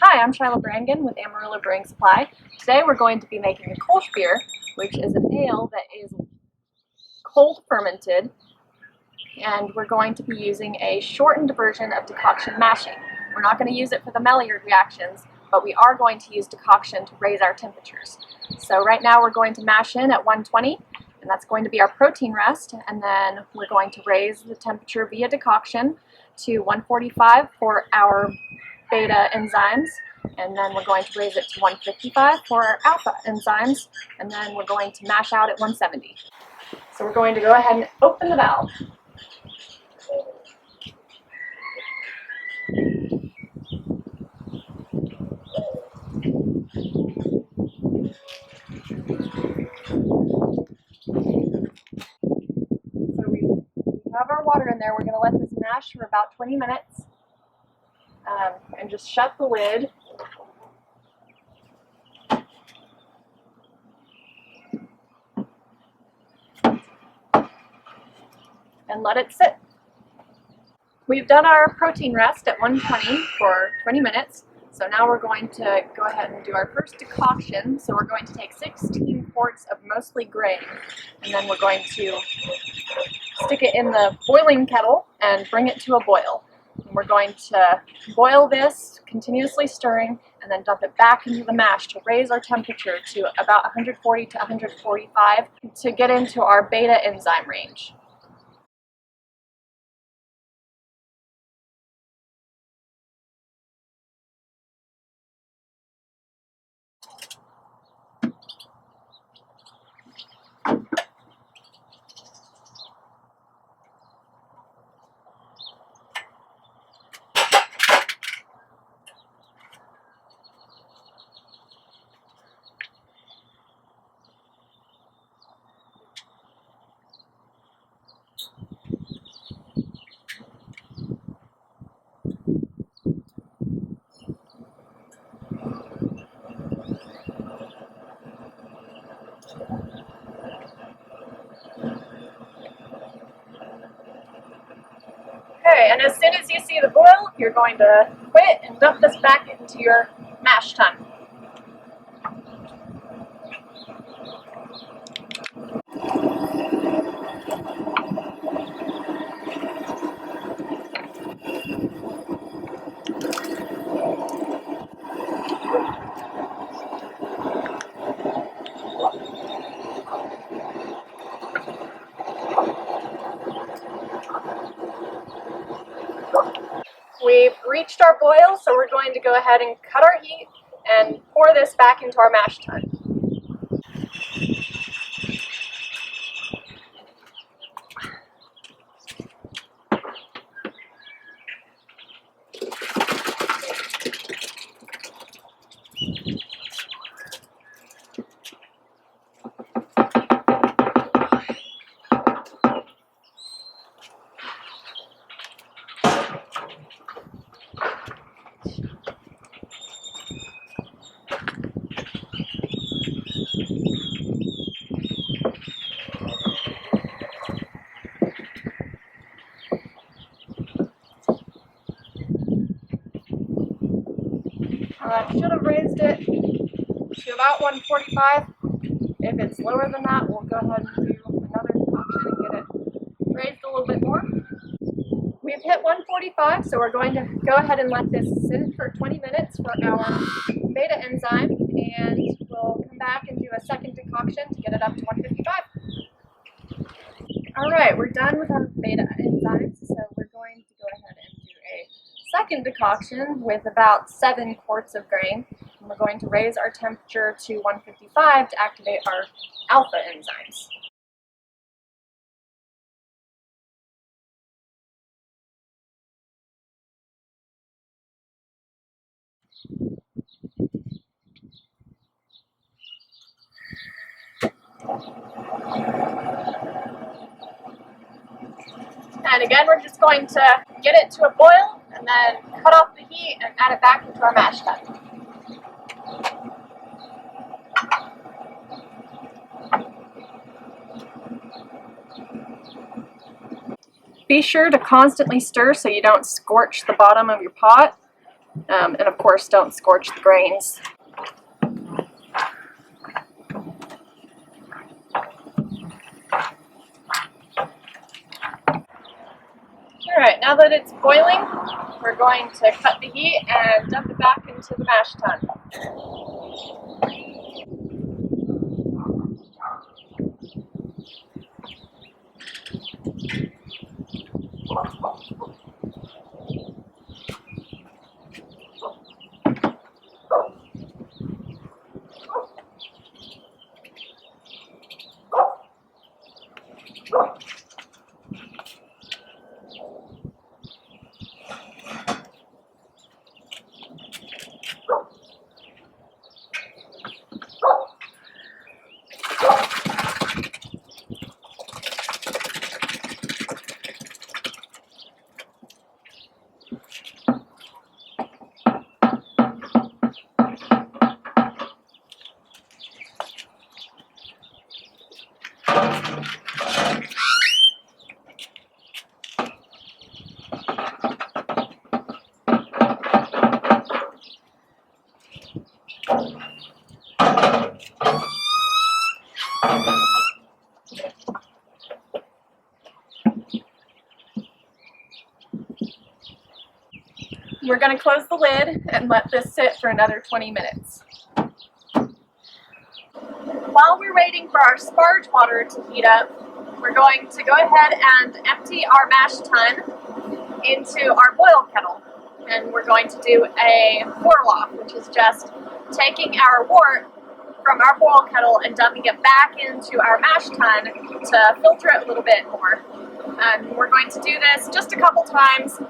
Hi, I'm Shiloh Branigan with Amarillo Brewing Supply. Today we're going to be making a Kölsch beer, which is an ale that is cold fermented, and we're going to be using a shortened version of decoction mashing. We're not going to use it for the Maillard reactions, but we are going to use decoction to raise our temperatures. So right now we're going to mash in at 120, and that's going to be our protein rest, and then we're going to raise the temperature via decoction to 145 for our beta enzymes, and then we're going to raise it to 155 for our alpha enzymes, and then we're going to mash out at 170. So we're going to go ahead and open the valve. So we have our water in there. We're going to let this mash for about 20 minutes and just shut the lid. And let it sit. We've done our protein rest at 120 for 20 minutes, so now we're going to go ahead and do our first decoction. So we're going to take 16 quarts of mostly grain, and then we're going to stick it in the boiling kettle and bring it to a boil. And we're going to boil this, continuously stirring, and then dump it back into the mash to raise our temperature to about 140 to 145 to get into our beta enzyme range. Okay, and as soon as you see the boil, you're going to quit and dump this back into your mash tun. We've reached our boil, so we're going to go ahead and cut our heat and pour this back into our mash tun. Should have raised it to about 145. If it's lower than that, we'll go ahead and do another decoction and get it raised a little bit more. We've hit 145, so we're going to go ahead and let this sit for 20 minutes for our beta enzyme, and we'll come back and do a second decoction to get it up to 155. Alright, we're done with our beta enzymes, so we're going to go ahead and do a second decoction with about 7 quarts of grain, and we're going to raise our temperature to 155 to activate our alpha enzymes. And again, we're just going to get it to a boil and then cut off the heat and add it back into our mash tun. Be sure to constantly stir so you don't scorch the bottom of your pot. And of course, don't scorch the grains. Alright, now that it's boiling, we're going to cut the heat and dump it back into the mash tun. We're going to close the lid and let this sit for another 20 minutes. While we're waiting for our sparge water to heat up, we're going to go ahead and empty our mash tun into our boil kettle. And we're going to do a whirlfloc, which is just taking our wort from our boil kettle and dumping it back into our mash tun to filter it a little bit more. We're going to do this just a couple times.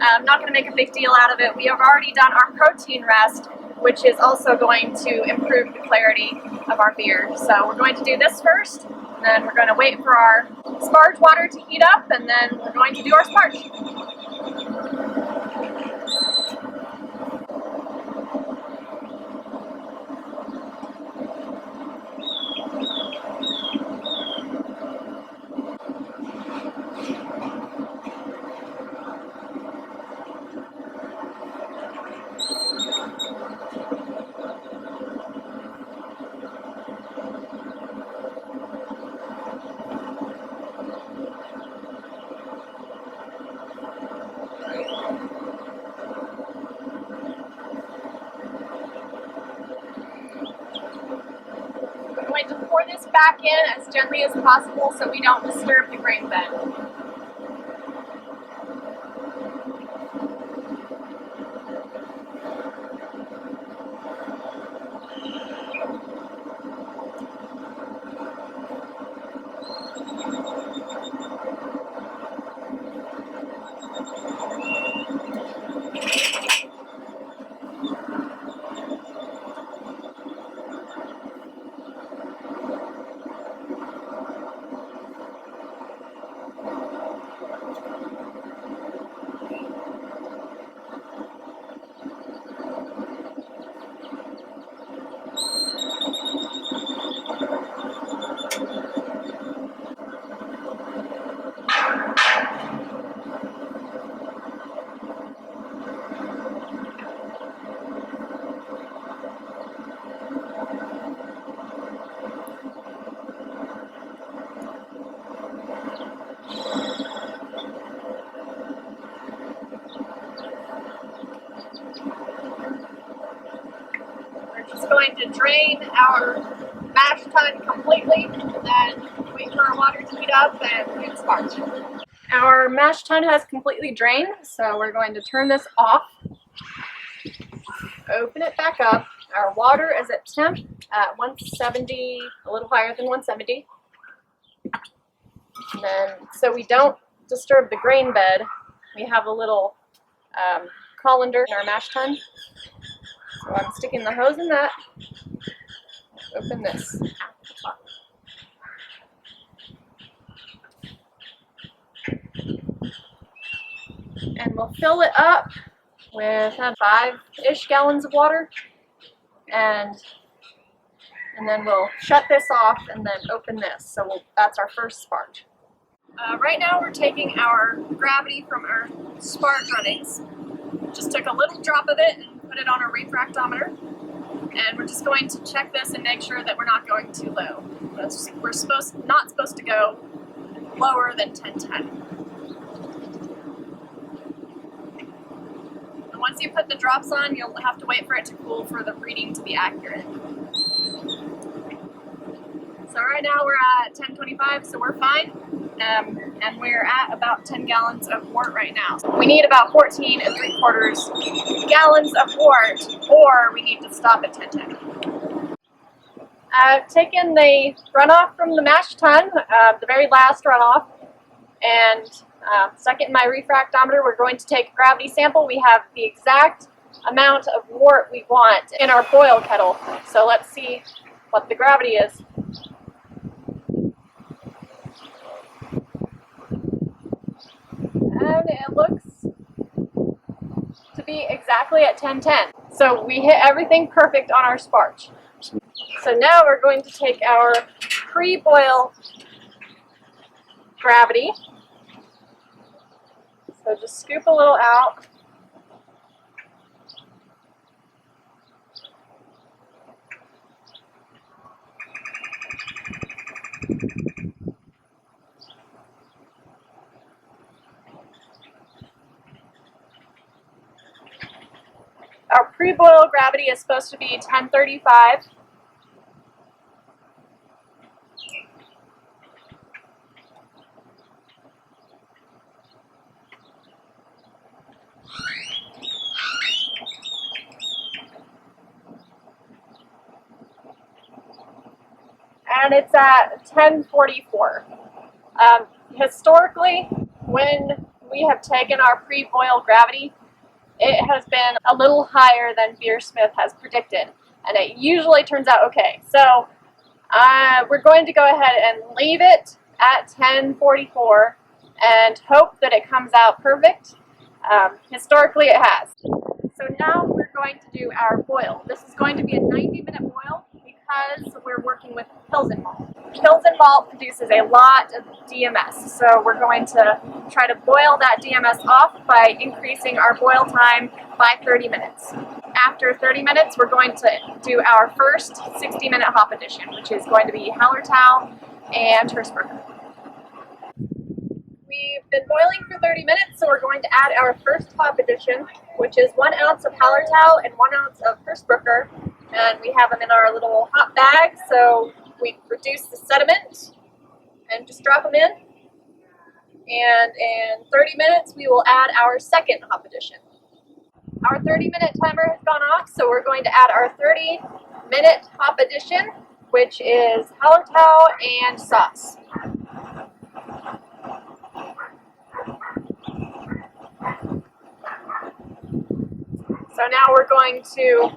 I'm not going to make a big deal out of it. We have already done our protein rest, which is also going to improve the clarity of our beer. So we're going to do this first, and then we're going to wait for our sparge water to heat up, and then we're going to do our sparge. I'm going to pour this back in as gently as possible so we don't disturb the grain bed. Just going to drain our mash tun completely, and then wait for our water to heat up and get sparge. Our mash tun has completely drained, so we're going to turn this off, open it back up. Our water is at temp at 170, a little higher than 170. And then, so we don't disturb the grain bed, we have a little colander in our mash tun. So I'm sticking the hose in that. Open this at the top. And we'll fill it up with 5-ish gallons of water. And then we'll shut this off and then open this. So that's our first sparge. Right now we're taking our gravity from our sparge runnings Just took a little drop of it and put it on our refractometer. And we're just going to check this and make sure that we're not going too low. We're not supposed to go lower than 1010. And once you put the drops on, you'll have to wait for it to cool for the reading to be accurate. So right now we're at 1025, so we're fine. And we're at about 10 gallons of wort right now. So we need about 14 3/4 gallons of wort, or we need to stop at 1010. I've taken the runoff from the mash tun, the very last runoff, and stuck it in my refractometer. We're going to take a gravity sample. We have the exact amount of wort we want in our boil kettle. So let's see what the gravity is. And it looks to be exactly at 1010. So we hit everything perfect on our sparge. So now we're going to take our pre-boil gravity. So just scoop a little out. Our pre-boil gravity is supposed to be 1035. And it's at 1044. Historically, when we have taken our pre-boil gravity, it has been a little higher than Beersmith has predicted, and it usually turns out okay. So we're going to go ahead and leave it at 1044 and hope that it comes out perfect. Historically it has. So now we're going to do our boil. This is going to be a 90-minute boil because we're working with pilsner malt. Pilsner malt produces a lot of DMS, so we're going to try to boil that DMS off by increasing our boil time by 30 minutes. After 30 minutes, we're going to do our first 60-minute hop addition, which is going to be Hallertau and hersbrucker. We've been boiling for 30 minutes, so we're going to add our first hop addition, which is 1 ounce of Hallertau and 1 ounce of hersbrucker. And we have them in our little hop bag, so we reduce the sediment and just drop them in. And in 30 minutes, we will add our second hop addition. Our 30-minute timer has gone off, so we're going to add our 30-minute hop addition, which is Hallertau and saaz. So now we're going to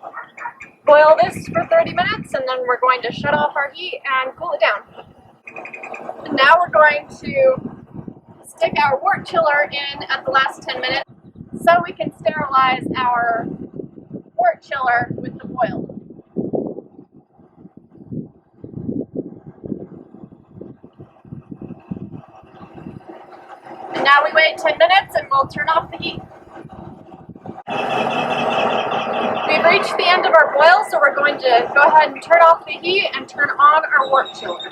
boil this for 30 minutes, and then we're going to shut off our heat and cool it down. And now we're going to stick our wort chiller in at the last 10 minutes so we can sterilize our wort chiller with the boil. And now we wait 10 minutes and we'll turn off the heat. We've reached the end of our boil, so we're going to go ahead and turn off the heat and turn on our wort chiller.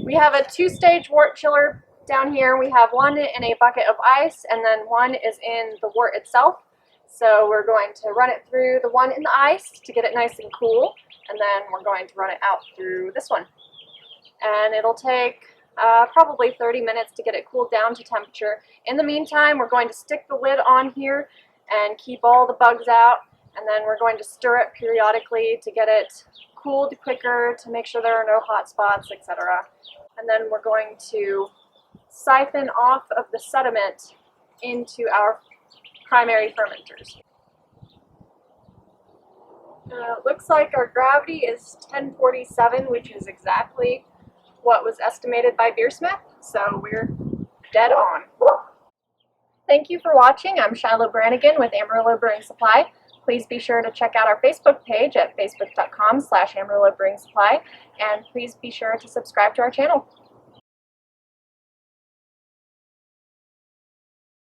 We have a 2-stage wort chiller down here. We have one in a bucket of ice, and then one is in the wort itself. So we're going to run it through the one in the ice to get it nice and cool, and then we're going to run it out through this one. And it'll take probably 30 minutes to get it cooled down to temperature. In the meantime, we're going to stick the lid on here and keep all the bugs out, and then we're going to stir it periodically to get it cooled quicker, to make sure there are no hot spots, etc. And then we're going to siphon off of the sediment into our primary fermenters. Looks like our gravity is 1047, which is exactly what was estimated by Beersmith, so we're dead on. Thank you for watching. I'm Shiloh Branigan with Amarillo Brewing Supply. Please be sure to check out our Facebook page at facebook.com/Amarillo Brewing Supply, and please be sure to subscribe to our channel.